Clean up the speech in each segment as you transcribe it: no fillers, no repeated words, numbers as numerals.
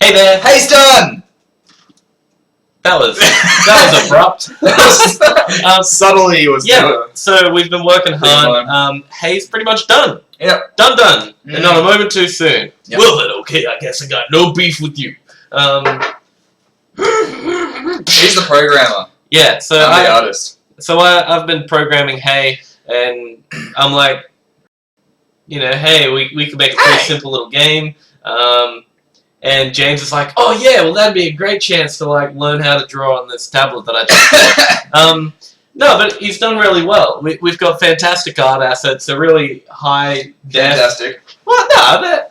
Hey there. Hey, it's done. That was abrupt. Subtly was yeah. So we've been working hard. Hey's pretty much done. Yep. Done. And not a moment too soon. Yep. Well then, okay. I guess I got no beef with you. He's the programmer. Yeah. So I'm the artist. So I've been programming Hey, and I'm like, you know, hey, we could make a pretty simple little game. And James is like, oh yeah, well that'd be a great chance to like learn how to draw on this tablet that I just no, but he's done really well. We've got fantastic art assets. They're really high def. Fantastic. Well, no,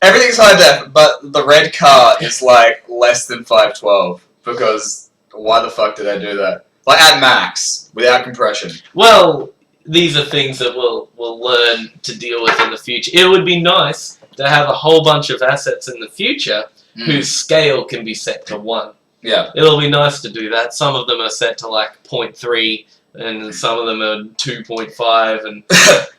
everything's high def, but the red car is like less than 512 because why the fuck did I do that? Like at max without compression. Well, these are things that we'll learn to deal with in the future. It would be nice to have a whole bunch of assets in the future whose scale can be set to 1. Yeah. It'll be nice to do that. Some of them are set to like 0.3, and some of them are 2.5, and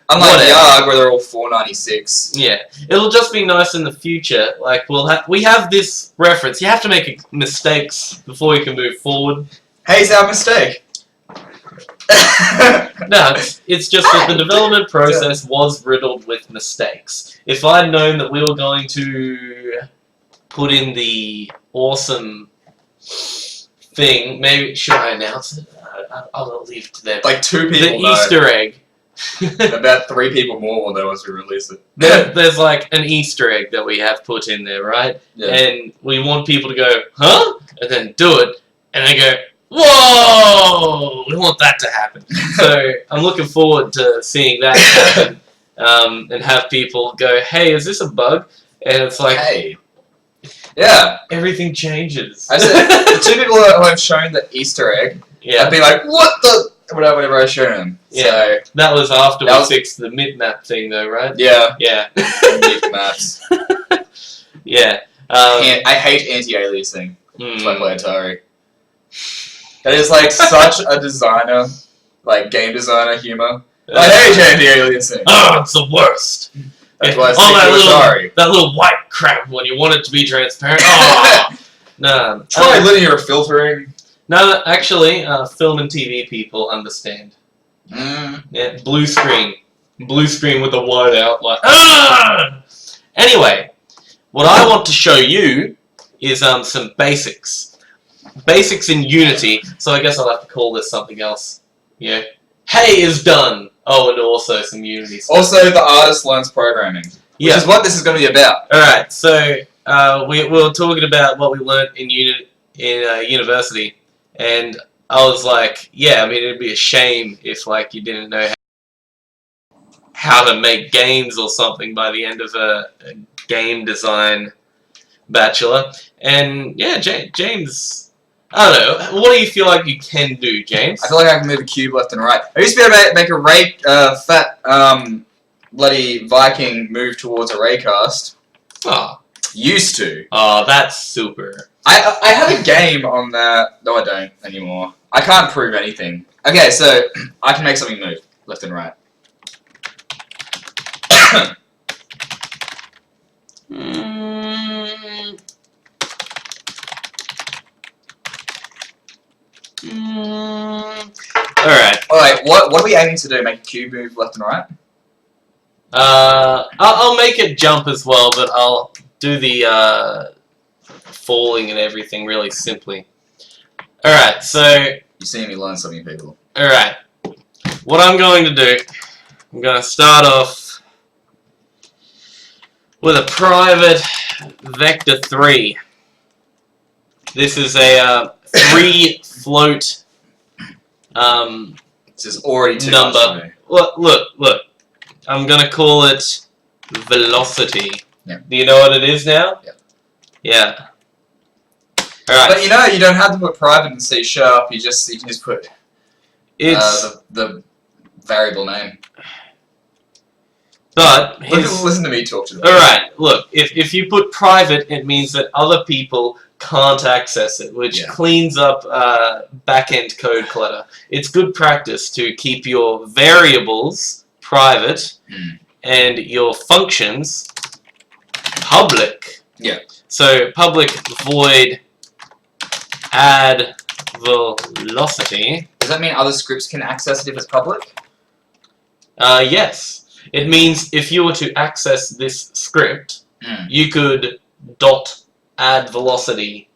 unlike Yarg, where they're all 496. Yeah, it'll just be nice in the future. Like we have this reference. You have to make mistakes before you can move forward. Hey's our mistake. No, it's just that the development process was riddled with mistakes. If I'd known that we were going to put in the awesome thing, maybe should I announce it? I'll leave it to them. Like 2 people the know. Easter egg. About 3 people more will know once we release it. There's like an Easter egg that we have put in there, right? Yeah. And we want people to go, huh? And then do it, and they go, whoa! We want that to happen. So I'm looking forward to seeing that happen, and have people go, hey, is this a bug? And it's like, hey. Yeah. Everything changes. I said, the 2 people who have shown the Easter egg, I'd be like, what the... Whatever I showed them. Yeah. So, that was after we fixed the mid-map thing, though, right? Yeah. Yeah. Mid-maps. Yeah. I hate anti-aliasing. That's why I play Atari. That is like such a designer, like game designer humor. I hate anti-aliasing. Oh, it's the worst. That's why I stick to Atari. That little white crap when you want it to be transparent. Oh, no. Try linear filtering. No, actually, film and TV people understand. Yeah, blue screen. Blue screen with a white outline. Ah! Anyway, what I want to show you is some basics. Basics in Unity, so I guess I'll have to call this something else. Yeah. Hey is done! Oh, and also some Unity stuff. Also, the artist learns programming. Which is what this is going to be about. Alright, so we were talking about what we learned in university. And I was like, yeah, I mean, it'd be a shame if, like, you didn't know how to make games or something by the end of a game design bachelor. And, yeah, James, I don't know, what do you feel like you can do, James? I feel like I can move a cube left and right. I used to be able to make a fat, bloody Viking move towards a raycast. Oh. Used to. Oh, that's super. I have a game on that. No, I don't anymore. I can't prove anything. Okay, so I can make something move left and right. Alright, what are we aiming to do? Make a cube move left and right? I'll make it jump as well, but I'll do the falling and everything really simply. Alright, so... You see me learn something, people. Alright. What I'm going to do, I'm going to start off with a private vector 3. This is a 3 float this is already too number. much for me. Look. I'm going to call it velocity. Yeah. Do you know what it is now? Yeah. Yeah. Alright. But you know, you don't have to put private in C#. You can just put the variable name. But listen to me talk to them. Alright, look, if you put private, it means that other people can't access it, which cleans up back-end code clutter. It's good practice to keep your variables private and your functions public. Yeah. So public void add velocity. Does that mean other scripts can access it if it's public? Yes. It means if you were to access this script, you could dot add velocity,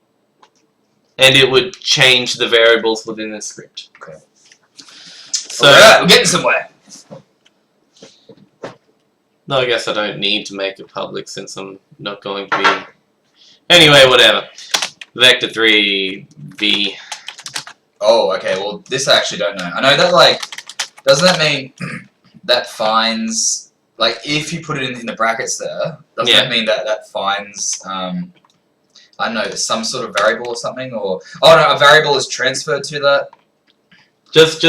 and it would change the variables within the script. Okay. So Alright, we're getting somewhere. No, I guess I don't need to make it public since I'm not going to be. Anyway, whatever. Vector 3 v. Oh, okay. Well, this I actually don't know. I know that, like, doesn't that mean that finds, like, if you put it in the brackets there, doesn't that mean that that finds, I don't know, some sort of variable or something? Or, oh no, a variable is transferred to that? Just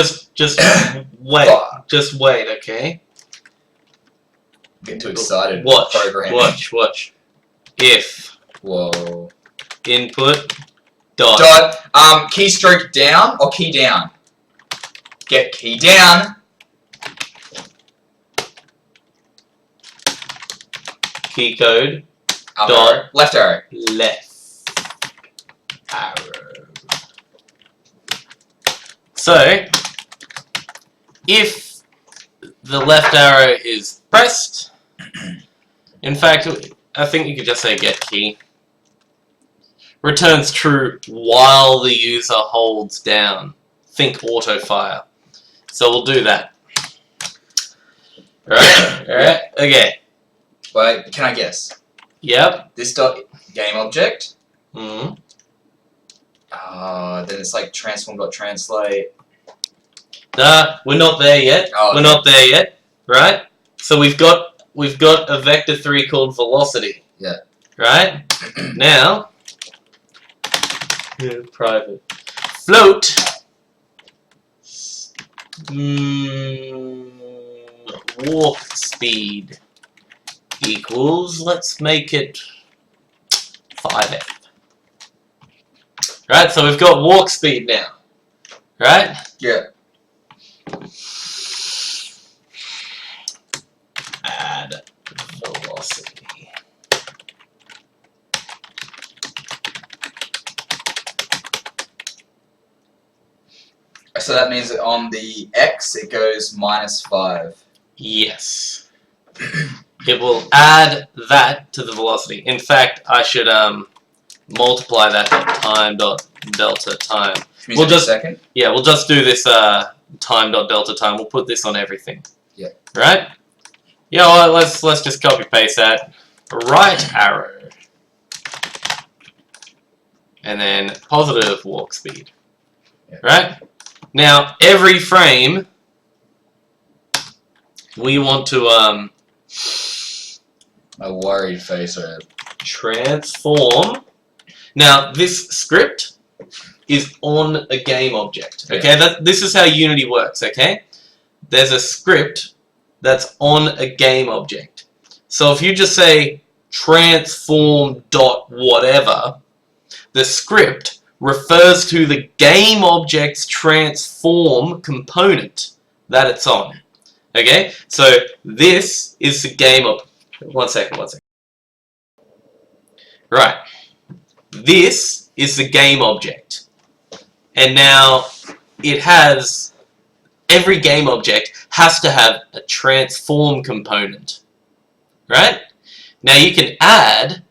wait. Just wait, okay? I'm getting too excited. Watch. Programming. Watch. If. Whoa. Input. Dot. Keystroke down or key down? Get key down. Key code. Up Dot. arrow. Left arrow. Left arrow. So, if the left arrow is pressed, in fact, I think you could just say get key. Returns true while the user holds down. Think auto fire. So we'll do that. Alright? Okay. Wait, can I guess? Yep. This dot game object. Mm-hmm. Then it's like transform.Translate. We're not there yet. Oh, okay. We're not there yet, right? So we've got a vector 3 called velocity. Yeah. Right? Now, private float warp speed equals, let's make it 5f. Right? So we've got walk speed now. Right? Yeah. Add velocity. So that means that on the X it goes -5. Yes. It will add that to the velocity. In fact, I should multiply that by time.deltaTime. We'll just we'll just do this time.deltaTime. We'll put this on everything. Yeah. Right? Yeah, well, let's just copy paste that. Right arrow. And then positive walk speed. Yeah. Right? Now, every frame we want to a worried face or transform. Now, this script is on a game object. Okay, this is how Unity works. Okay, there's a script that's on a game object. So if you just say transform dot whatever, the script refers to the game object's transform component that it's on. Okay, so this is the game of. One second. Right. This is the game object. And now it has, every game object has to have a transform component. Right? Now you can add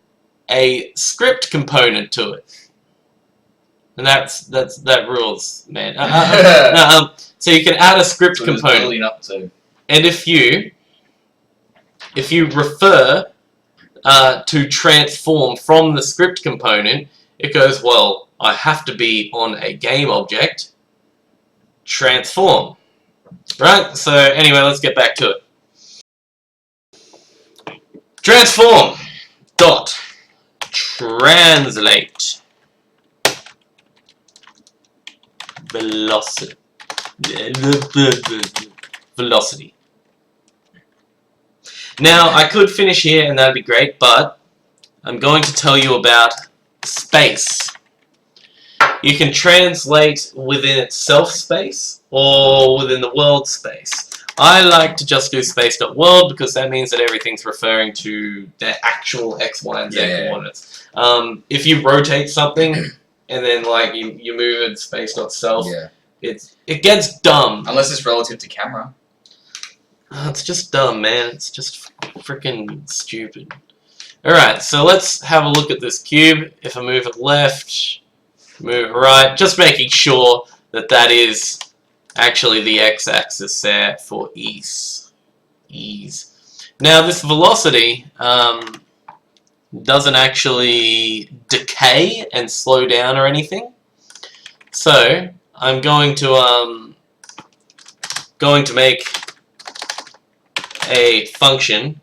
a script component to it. And that rules, man. So you can add a script component. Up to. And if you refer to transform from the script component, it goes, well, I have to be on a game object, transform. Right? So anyway, let's get back to it. Transform dot translate velocity. Now, I could finish here and that'd be great, but I'm going to tell you about space. You can translate within itself space or within the world space. I like to just do Space.World because that means that everything's referring to their actual X, Y, and Z coordinates. If you rotate something and then like you move it Space.Self, it gets dumb. Unless it's relative to camera. It's just dumb, man. It's just freaking stupid. Alright, so let's have a look at this cube. If I move it left, move it right, just making sure that that is actually the x-axis there for ease. Now this velocity doesn't actually decay and slow down or anything. So I'm going to make a function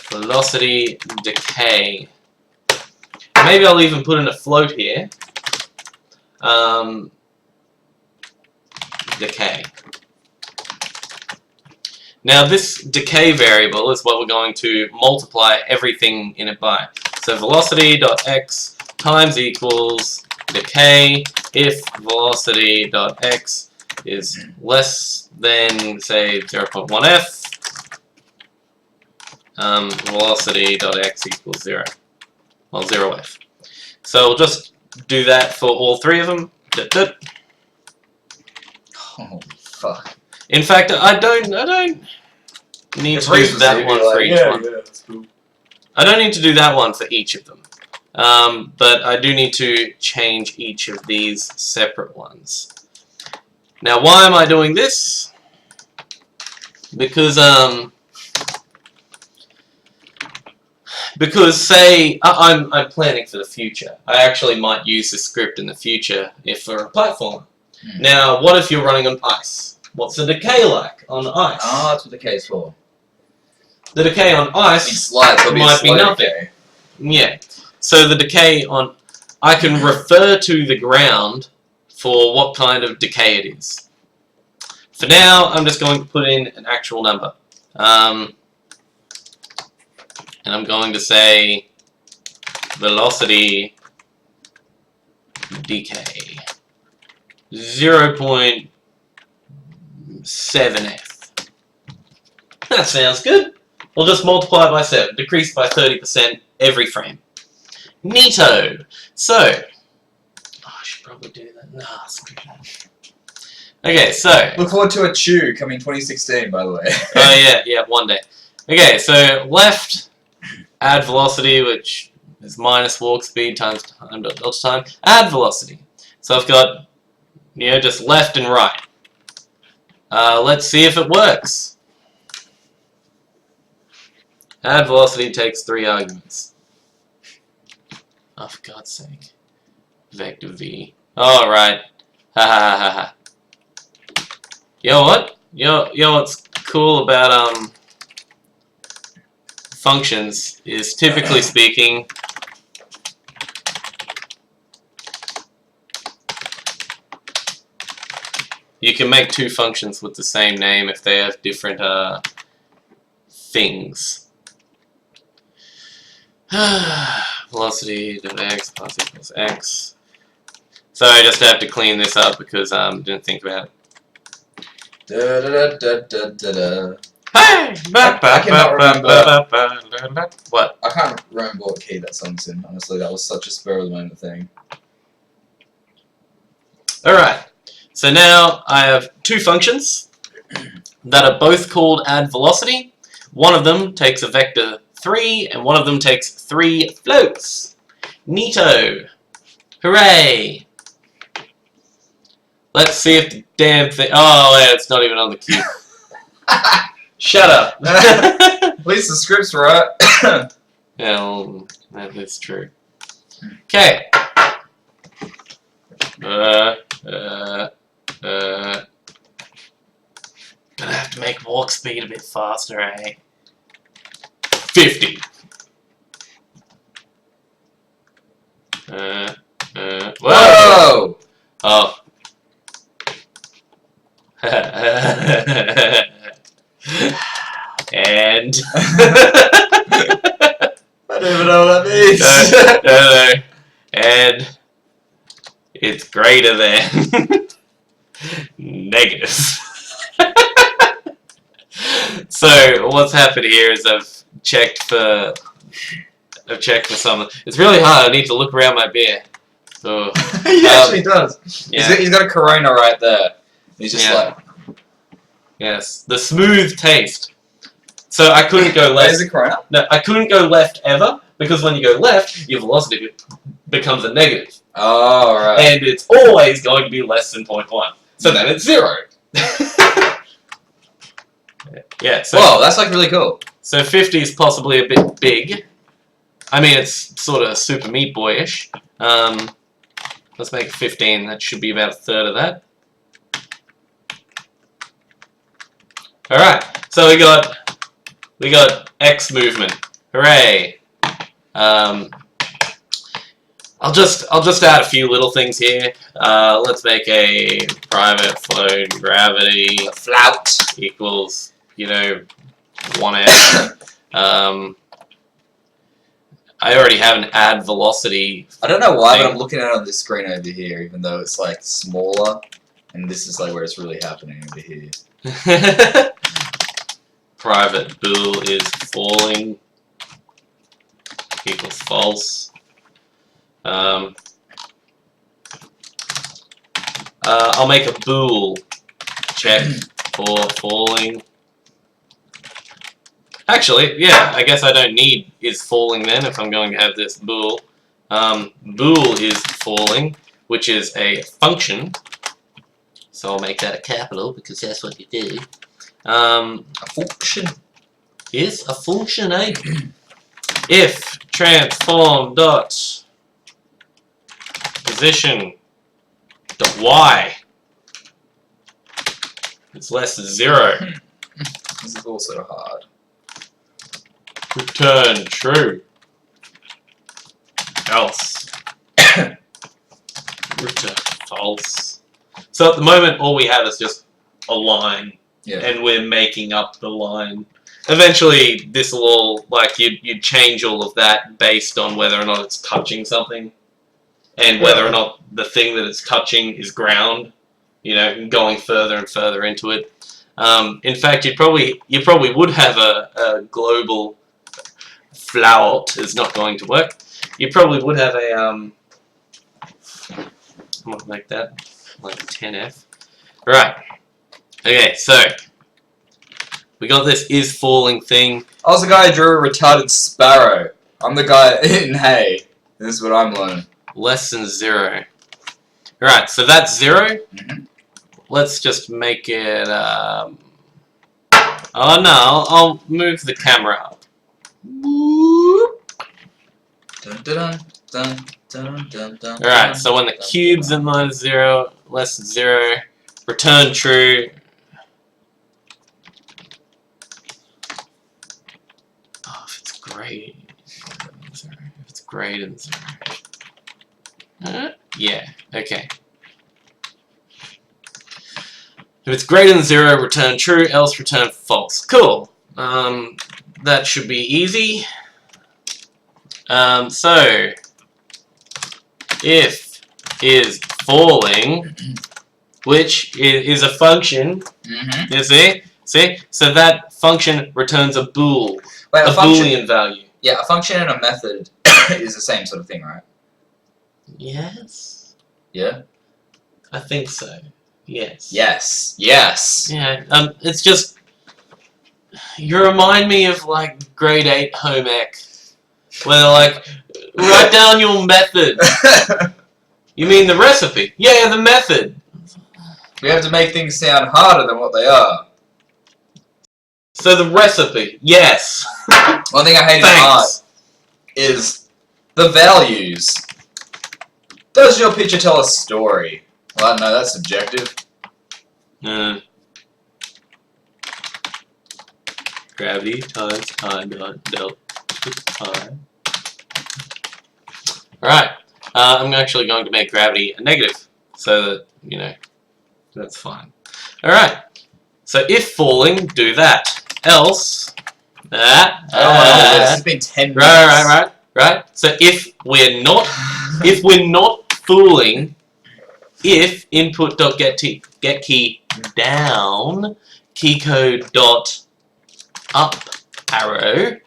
velocity decay. Maybe I'll even put in a float here. Decay. Now this decay variable is what we're going to multiply everything in it by. So velocity.x times equals decay if velocity.x is less than, say, 0.1f, velocity.x equals 0. Well, 0f. So we'll just do that for all three of them. Oh, fuck. In fact, I don't need to do that one for each one. Yeah, that's cool. I don't need to do that one for each of them. But I do need to change each of these separate ones. Now, why am I doing this? Because say I'm planning for the future. I actually might use this script in the future if for a platform. Now, what if you're running on ice? What's the decay like on ice? Ah, that's what decay is for. The decay on ice might be nothing. Decay. Yeah. So the decay on... I can refer to the ground for what kind of decay it is. For now, I'm just going to put in an actual number. And I'm going to say velocity decay 0.7f. That sounds good. We'll just multiply it by 7, decrease by 30% every frame. Neato! So, I should probably do that. Nah, screw that. Okay, so... Look forward to a chew coming 2016, by the way. Oh yeah, one day. Okay, so left, add velocity, which is minus walk speed times time.deltaTime, add velocity. So I've got, just left and right. Let's see if it works. Add velocity takes 3 arguments. Oh, for God's sake. Vector v. Alright. Ha ha ha ha. Yo, what? Yo, what's cool about functions is, typically speaking, you can make 2 functions with the same name if they have different things. Velocity.x plus equals x. So I just have to clean this up because I didn't think about it. Hey! I cannot remember. What? I can't remember what key that song's in, honestly. That was such a spur of the moment thing. Alright. So now I have 2 functions that are both called add velocity. One of them takes a vector 3, and one of them takes 3 floats. Neato! Hooray! Let's see if the damn thing... Oh, yeah, it's not even on the cube. Shut up! At least the script's right. Yeah, well, that is true. Okay. Gonna have to make walk speed a bit faster, eh? 50. Whoa! Oh. And I don't even know what that means. And it's greater than. negative. So what's happened here is I've checked for something. It's really hard. I need to look around my beer. So, He actually does. Yeah. He's got a Corona right there. He's just like... Yes, the smooth taste. So I couldn't go left. Is it Corona? No, I couldn't go left ever, because when you go left, your velocity becomes a negative. Oh, right. And it's always going to be less than 0.1. So then it's 0. Yeah, so... Whoa, that's like really cool. So 50 is possibly a bit big. I mean, it's sort of Super Meat Boy-ish. Let's make it 15. That should be about a third of that. Alright, so we got X movement. Hooray! I'll just add a few little things here. Let's make a private flow gravity flout equals, 1f. I already have an add velocity. I don't know why, but I'm looking at it on this screen over here, even though it's like smaller, and this is like where it's really happening over here. Private bool is falling equals false. I'll make a bool check for falling. Actually, yeah, I guess I don't need is falling then if I'm going to have this bool. Bool is falling, which is a function. So I'll make that a capital because that's what you do. A function. Yes, a function, eh? If transform dot position dot y is less than 0. This is also hard. Return true. Else. Return false. So at the moment, all we have is just a line, and we're making up the line. Eventually, this will all, like, you'd change all of that based on whether or not it's touching something, and whether or not the thing that it's touching is ground. Going further and further into it. In fact, you probably would have a global flout is not going to work. You probably would have a I'm gonna make that like 10F. Right. Okay, so we got this is falling thing. I was the guy who drew a retarded sparrow. I'm the guy in hay. This is what I'm learning. Less than 0. Right, so that's 0. Mm-hmm. Let's just make it oh no, I'll move the camera up. Alright, so when the cube's in minus 0, less than 0, return true. Oh, if it's greater than 0. If it's greater than 0. Yeah, okay. If it's greater than 0, return true, else return false. Cool. That should be easy. So, if is falling, which is a function, you see? So that function returns a bool, Wait, a Boolean value. Yeah, a function and a method is the same sort of thing, right? Yes. Yeah? I think so. Yes. Yes. Yes. Yeah, it's just, you remind me of, like, grade 8 home ec, where they're like, write down your method. You mean the recipe? Yeah, the method. We have to make things sound harder than what they are. So the recipe, yes. One thing I hate in art is the values. Does your picture tell a story? Well, I don't know, that's subjective. Gravity times Time.deltaTime. Alright, I'm actually going to make gravity a negative, so that, that's fine. Alright, so if falling, do that. Else, that. This has been 10 minutes. Right. So if we're not fooling, if Input.GetKey down keycode dot up arrow.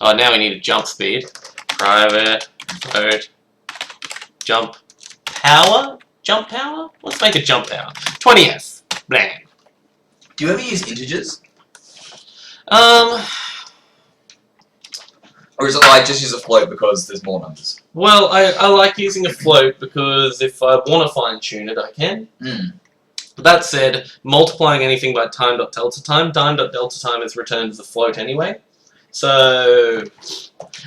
Oh, now we need a jump speed. Private float jump power. Jump power. Let's make a jump power. 20f. Blam. Do you ever use integers? Or is it like just use a float because there's more numbers? Well, I like using a float because if I want to fine tune it, I can. That said, multiplying anything by time.deltaTime, time.deltaTime is returned as a float anyway. So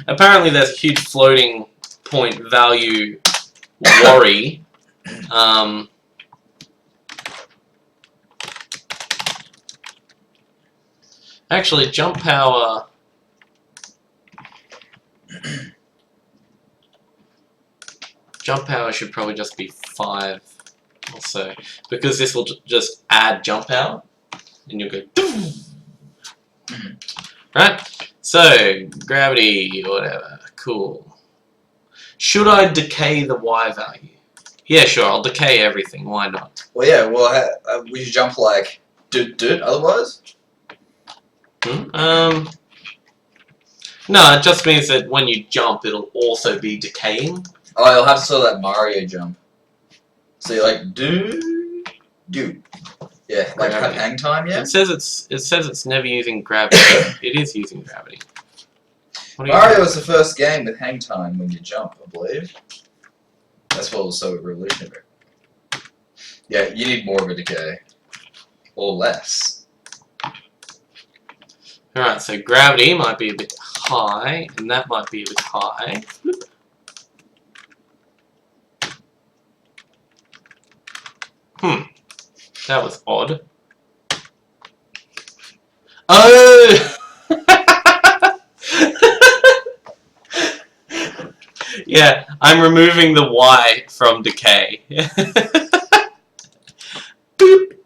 apparently there's a huge floating point value worry. Actually, jump power. Jump power should probably just be 5 or so, because this will just add jump power, and you'll go. Right? So gravity, whatever. Cool. Should I decay the y value? Yeah, sure. I'll decay everything. Why not? Well, yeah. Well, we should jump like otherwise. No, it just means that when you jump, it'll also be decaying. Oh, you'll have to sort of that Mario jump. So you're like yeah, like have hang time. Yeah. It says it's never using gravity. It is using gravity. Mario was the first game with hang time when you jump, I believe. That's what was so revolutionary. Yeah, you need more of a decay. Or less. Alright, so gravity might be a bit high, and that might be a bit high. That was odd. Oh! Yeah, I'm removing the Y from decay. Boop.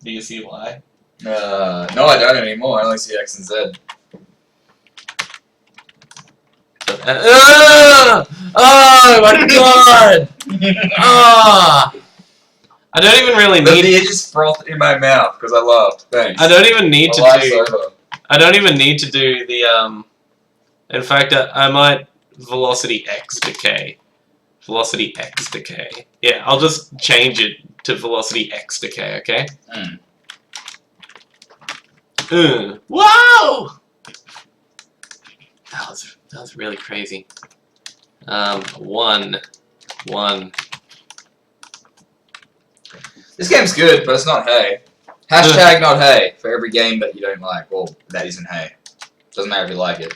Do you see Y? No, I don't anymore. I only see X and Z. Oh my god! I don't even really need. The just frothed in my mouth because I laughed. Thanks. I don't even need to do. Over. I don't even need to do the In fact, I might velocity X decay. Velocity X decay. Yeah, I'll just change it to velocity X decay. Okay. Wow! That was really crazy. 1. This game's good, but it's not hay. Hashtag not hay for every game that you don't like. Well, that isn't hay. Doesn't matter if you like it.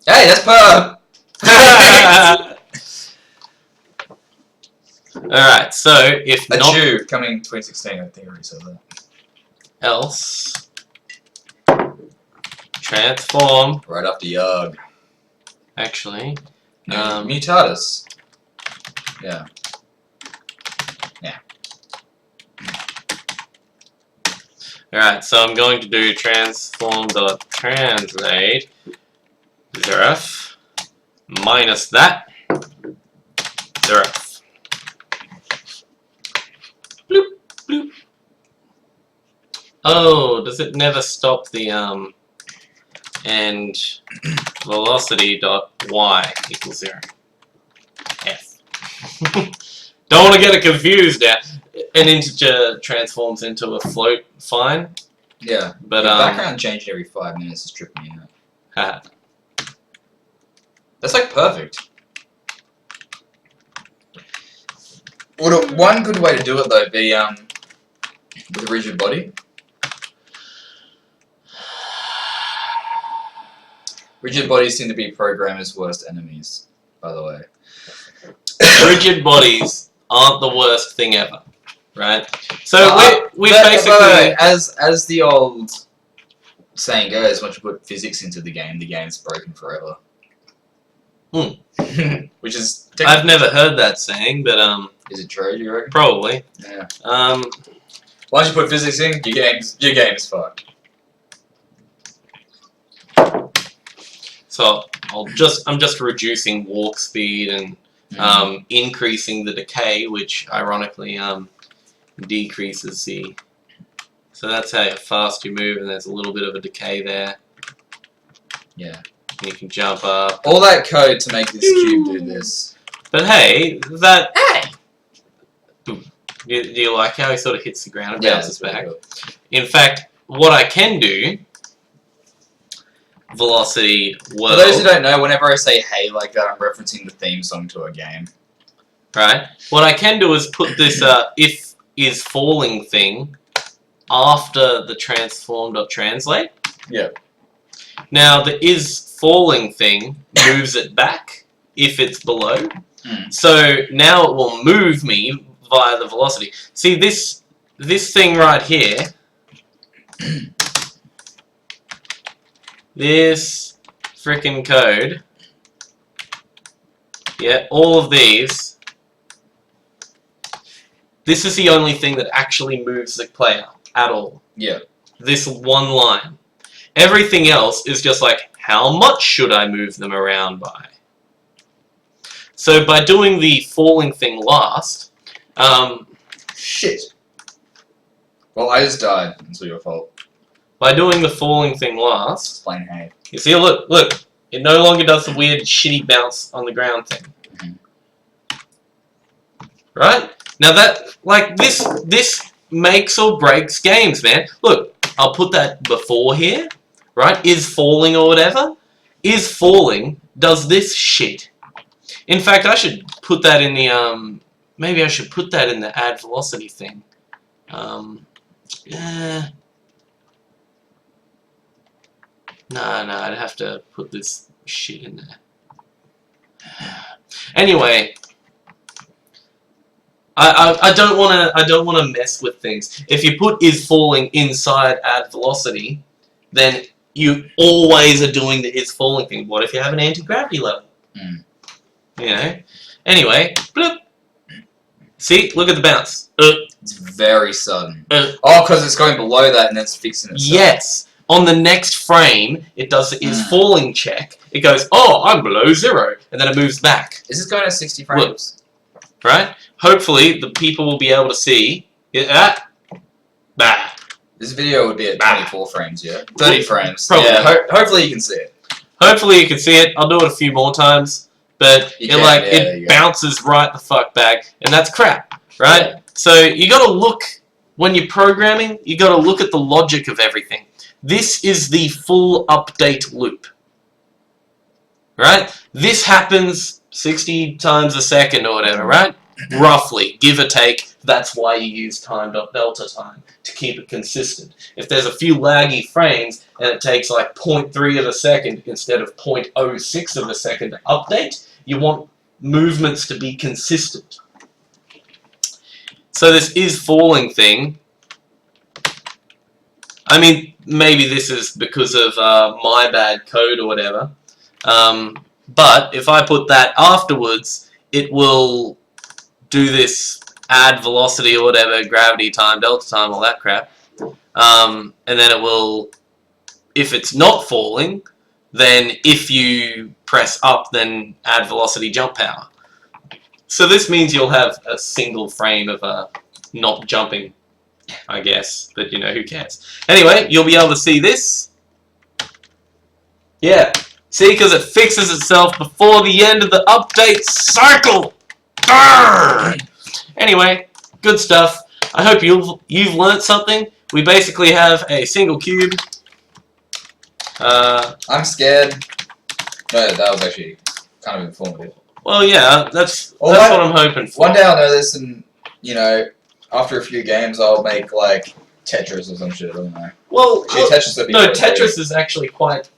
Hey, that's per. Alright, so if a not Jew coming 2016, I think I already said that. Else transform. Right after Yug. Actually. Mutatus. Yeah. Yeah. Alright, so I'm going to do transform.Translate zerf minus that zerf. Bloop, bloop. Oh, does it never stop the and velocity dot y equals 0? F. Don't want to get it confused now. An integer transforms into a float, fine. Yeah, but the background changing every 5 minutes is tripping me out. That's like perfect. Would one good way to do it though be with a rigid body? Rigid bodies seem to be programmers' worst enemies, by the way. Rigid bodies aren't the worst thing ever, right? So we basically, as the old saying goes, once you put physics into the game's broken forever. Which is I've never heard that saying, but is it true? You reckon? Probably. Yeah. Once you put physics in, your game is fucked. So I'm just reducing walk speed and increasing the decay, which ironically decreases the. So that's how fast you move, and there's a little bit of a decay there. Yeah. You can jump up. All that code to make this cube do this. But hey, that. Hey! Do you like how he sort of hits the ground and bounces back? Cool. In fact, what I can do, velocity world. For those who don't know, whenever I say hey like that, I'm referencing the theme song to a game. Right? What I can do is put this if is falling thing after the transform.Translate. Yeah. Now, the is falling thing moves it back if it's below. So now it will move me via the velocity. See, this thing right here, this frickin' code, yeah, all of these, this is the only thing that actually moves the player at all. Yeah. This one line. Everything else is just like, how much should I move them around by? So by doing the falling thing last, shit. Well, I just died. It's your fault. By doing the falling thing last, Plain hey. you see, look, it no longer does the weird shitty bounce on the ground thing. Right? Now that, like, this makes or breaks games, man. Look, I'll put that before here, right? Is falling or whatever. Is falling does this shit. In fact, I should put that in the, maybe I should put that in the add velocity thing. Yeah. No, I'd have to put this shit in there. Anyway, I don't wanna mess with things. If you put is falling inside add velocity, then you always are doing the is falling thing. What if you have an anti-gravity level? You know? Anyway, bloop. See, look at the bounce. It's very sudden. Oh, because it's going below that and then it's fixing itself. Yes. On the next frame, it does the is falling check. It goes, oh, I'm below 0, and then it moves back. Is this going at 60 frames? Look, right? Hopefully, the people will be able to see it at bah. This video would be at 24 frames, yeah? 30 frames. Probably. Yeah, hopefully you can see it. Hopefully you can see it. I'll do it a few more times. But it bounces right the fuck back, and that's crap, right? Yeah. So you gotta look, when you're programming, you gotta look at the logic of everything. This is the full update loop, right? This happens 60 times a second or whatever, right? Roughly, give or take. That's why you use Time.deltaTime, to keep it consistent. If there's a few laggy frames and it takes like 0.3 of a second instead of 0.06 of a second to update, you want movements to be consistent. So this is falling thing, I mean, maybe this is because of my bad code or whatever, but if I put that afterwards, it will do this add velocity or whatever, gravity, time, delta time, all that crap, and then it will, if it's not falling, then if you press up, then add velocity, jump power. So this means you'll have a single frame of not jumping, I guess, but you know, who cares. Anyway, you'll be able to see this. Yeah, see, because it fixes itself before the end of the update cycle. Grrr! Anyway, good stuff. I hope you've learnt something. We basically have a single cube. I'm scared. No, that was actually kind of informative. Well, yeah, that's what I'm hoping for. One day I'll know this, and you know, after a few games, I'll make like Tetris or some shit. I don't know. Well, Tetris is actually quite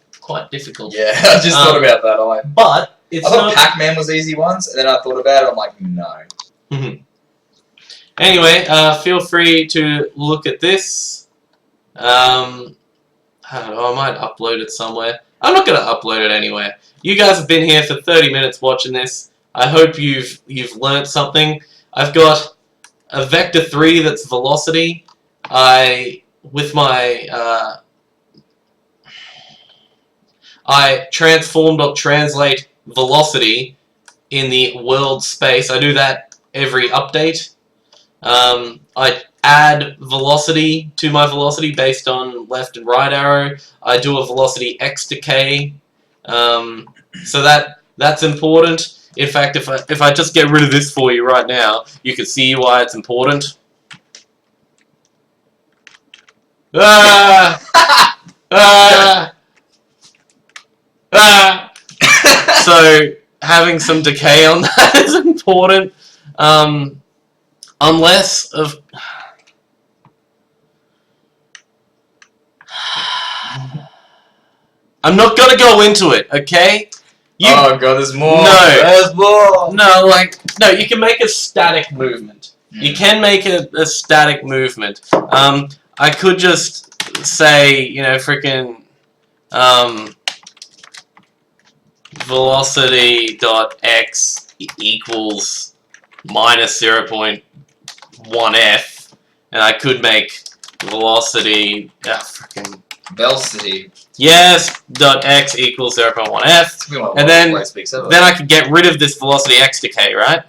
difficult. Yeah, I just thought about that. But it's I thought Pac-Man was easy once, and then I thought about it. I'm like, no. Anyway, feel free to look at this. I don't know, I might upload it somewhere. I'm not going to upload it anywhere. You guys have been here for 30 minutes watching this. I hope you've learnt something. I've got a vector 3 that's velocity. I transform.Translate velocity in the world space. I do that every update. I add velocity to my velocity based on left and right arrow. I do a velocity x decay. So that's important. In fact, if I just get rid of this for you right now, you can see why it's important. Ah! Ah! Ah! So having some decay on that is important. Unless of I'm not gonna go into it, okay? Oh god, there's more. No. There's more. No, you can make a static movement. You can make a static movement. I could just say, you know, freaking velocity.x equals minus 0.1f, and I could make velocity Velocity. Yes, dot x equals 0.1f, and then I can get rid of this velocity x decay, right?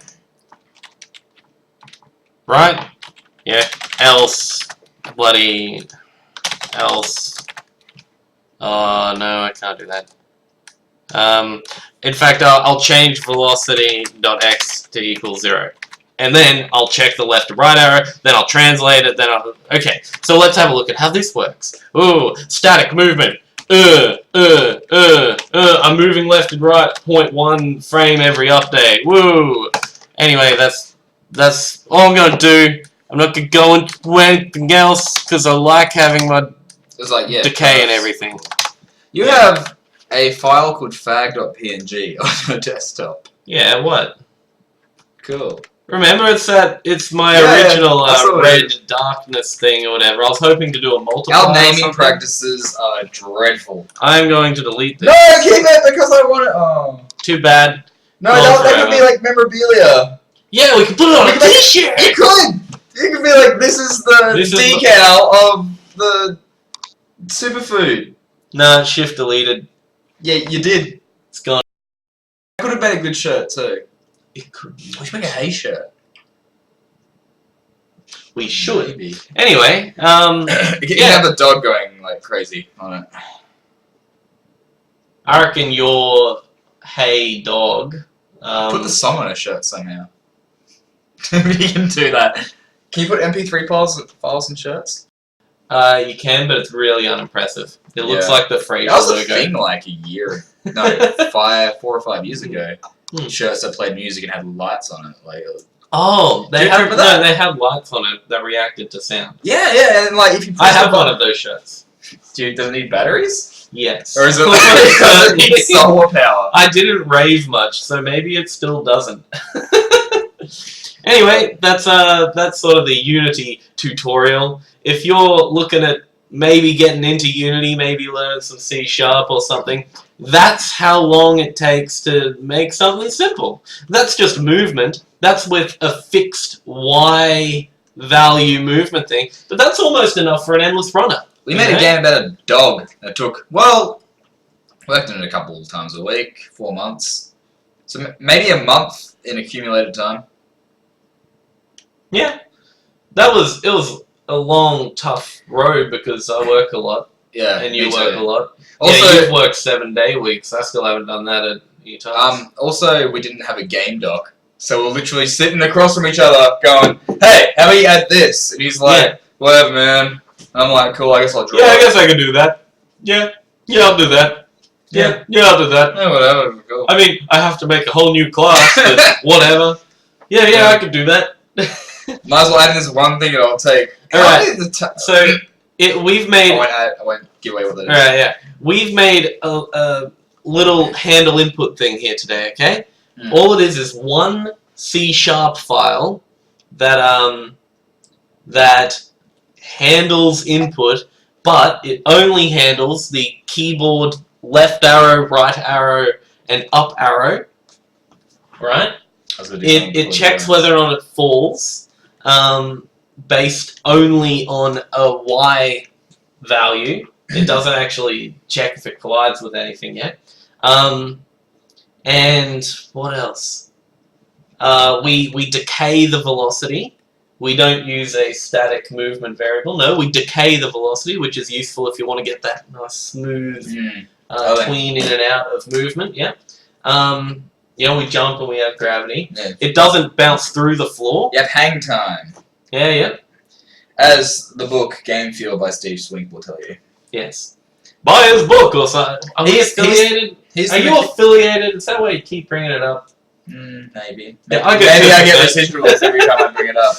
Right? Yeah. Else. Oh no, I can't do that. In fact, I'll change velocity.x to equal 0. And then I'll check the left and right arrow, then I'll translate it, then I'll... Okay, so let's have a look at how this works. Ooh, static movement. I'm moving left and right, 0.1 frame every update. Woo! Anyway, that's all I'm gonna do. I'm not gonna go into anything else, because I like having my decay and everything. You have a file called fag.png on your desktop. Yeah, what? Cool. Remember, it's my original red darkness thing or whatever. I was hoping to do a multiplier. Our naming practices are dreadful. I'm going to delete this. No, keep it because I want it. Oh. Too bad. No, that could be like memorabilia. Yeah, we could put it on a t-shirt. You could. You could be like, this is the decal of the superfood. No, shift deleted. Yeah, you did. It's gone. I could have made a good shirt too. It could. We should make a hay shirt. We should. Maybe. Anyway, you can have the dog going like crazy on it. I reckon your hey dog. Put the song on a shirt somehow. You can do that. Can you put MP3 files in shirts? You can, but it's really unimpressive. It looks like the Frasier logo. That was a thing like 4 or 5 years ago. Shirts that played music and had lights on it. Like, they had lights on it that reacted to sound. Yeah, and like if you. I have one of those shirts. Does it need batteries? Yes. Or is it does it need solar power? I didn't rave much, so maybe it still doesn't. Anyway, that's sort of the Unity tutorial. If you're looking at maybe getting into Unity, maybe learn some C# or something, that's how long it takes to make something simple. That's just movement. That's with a fixed Y value movement thing, but that's almost enough for an endless runner. We made a game about a dog that took, worked on it a couple of times a week, 4 months. So maybe a month in accumulated time. Yeah. It was a long, tough road because I work a lot. Yeah, and you work a lot. Also, you've worked 7-day weeks. I still haven't done that at any time. Also, we didn't have a game doc, so we're literally sitting across from each other, going, "Hey, how about you add this?" And he's like, "Whatever, man." And I'm like, "Cool, I guess I'll draw." Yeah, I guess I can do that. Yeah, I'll do that. Yeah, I'll do that. Yeah, whatever. Cool. I mean, I have to make a whole new class, but whatever. Yeah, I could do that. Might as well add this one thing and I'll take. Alright, so we've made... I won't give away what that is. Alright, yeah. We've made a little handle input thing here today, okay? All it is one C# file that handles input, but it only handles the keyboard left arrow, right arrow, and up arrow, right? It checks whether or not it falls, based only on a Y value, It doesn't actually check if it collides with anything yet. And what else? We decay the velocity. We don't use a static movement variable. No, we decay the velocity, which is useful if you want to get that nice smooth tween in and out of movement. Yeah. We jump and we have gravity. Yeah. It doesn't bounce through the floor. You have hang time. Yeah. As the book Game Feel by Steve Swink will tell you. Yes. Buy his book or something. Are we affiliated? Are you affiliated? Is that why you keep bringing it up? Maybe. Yeah, Maybe I get residuals every time I bring it up.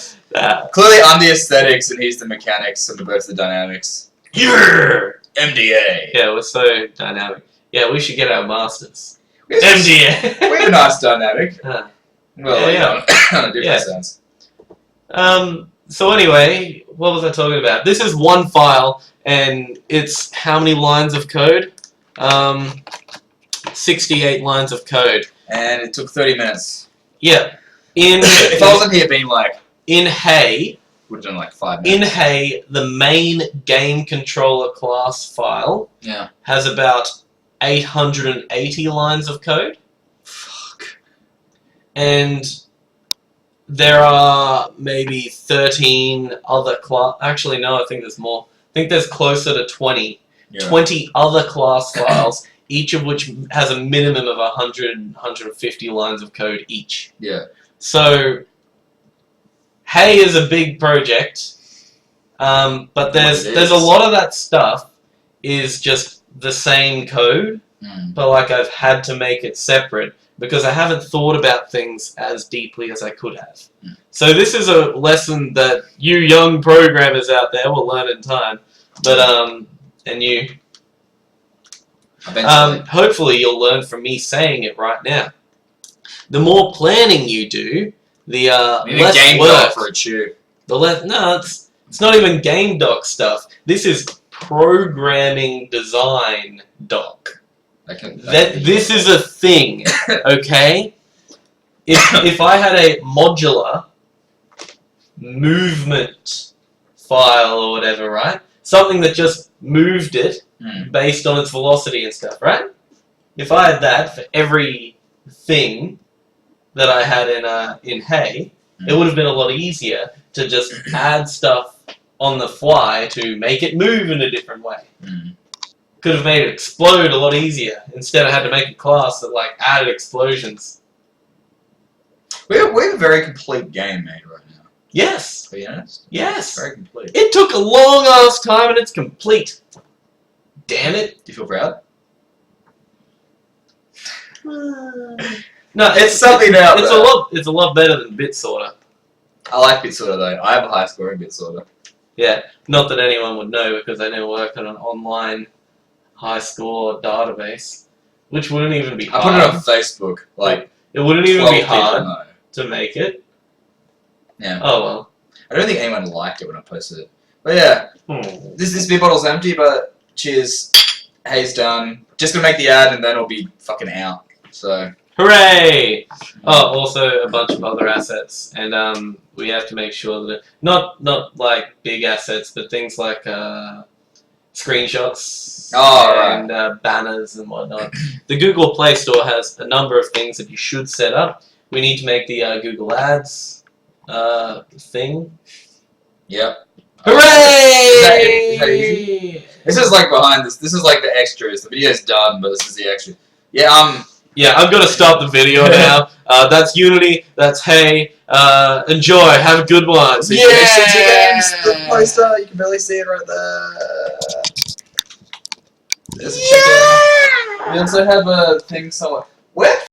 Clearly I'm the aesthetics and he's the mechanics and both the dynamics. Yeah! MDA. Yeah, we're so dynamic. Yeah, we should get our masters. MDA. We have a nice dynamic. Well, yeah. On a different sense. So anyway, what was I talking about? This is one file, and it's how many lines of code? 68 lines of code. And it took 30 minutes. Yeah. If I wasn't here being like... In Hey... Would have done like 5 minutes. In Hey, the main game controller class file has about 880 lines of code. Fuck. And there are maybe 13 other class... Actually, no, I think there's more. I think there's closer to 20. Yeah. 20 other class files, each of which has a minimum of 100, 150 lines of code each. Yeah. So, Hey is a big project, but there's a lot of that stuff is just the same code, but like I've had to make it separate because I haven't thought about things as deeply as I could have. So this is a lesson that you young programmers out there will learn in time, but and you hopefully you'll learn from me saying it right now. The more planning you do, the less game work. doc for a chew. No, it's not even game doc stuff. This is programming design doc. This is a thing, okay? If I had a modular movement file or whatever, right? Something that just moved it based on its velocity and stuff, right? If I had that for every thing that I had in Hey, it would have been a lot easier to just add stuff on the fly to make it move in a different way. Could have made it explode a lot easier. Instead I had to make a class that like added explosions. We have a very complete game made right now. Yes. To be honest. Yes. Very complete. It took a long ass time and it's complete. Damn it. Do you feel proud? No, it's something out. It's a lot better than Bit Sorter. I like Bit Sorter though. I have a high score in Bit Sorter. Yeah, not that anyone would know because I never work on an online high score database, which wouldn't even be hard. I put it on Facebook. Like it wouldn't even be hard to make it. Yeah. Oh well. I don't think anyone liked it when I posted it. But yeah, this beer bottle's empty. But cheers. Hey's done. Just gonna make the ad and then it'll be fucking out. So. Hooray! Oh, also a bunch of other assets, and we have to make sure that not like big assets, but things like screenshots and banners and whatnot. The Google Play Store has a number of things that you should set up. We need to make the Google Ads thing. Yep. Hooray! Is that easy? This is like behind this. This is like the extras. The video's done, but this is the extra. Yeah. Yeah, I'm gonna stop the video now. That's Unity. That's Hey. Enjoy. Have a good one. So the poster. You can barely see it right there. There's a chicken. We also have a thing somewhere. Where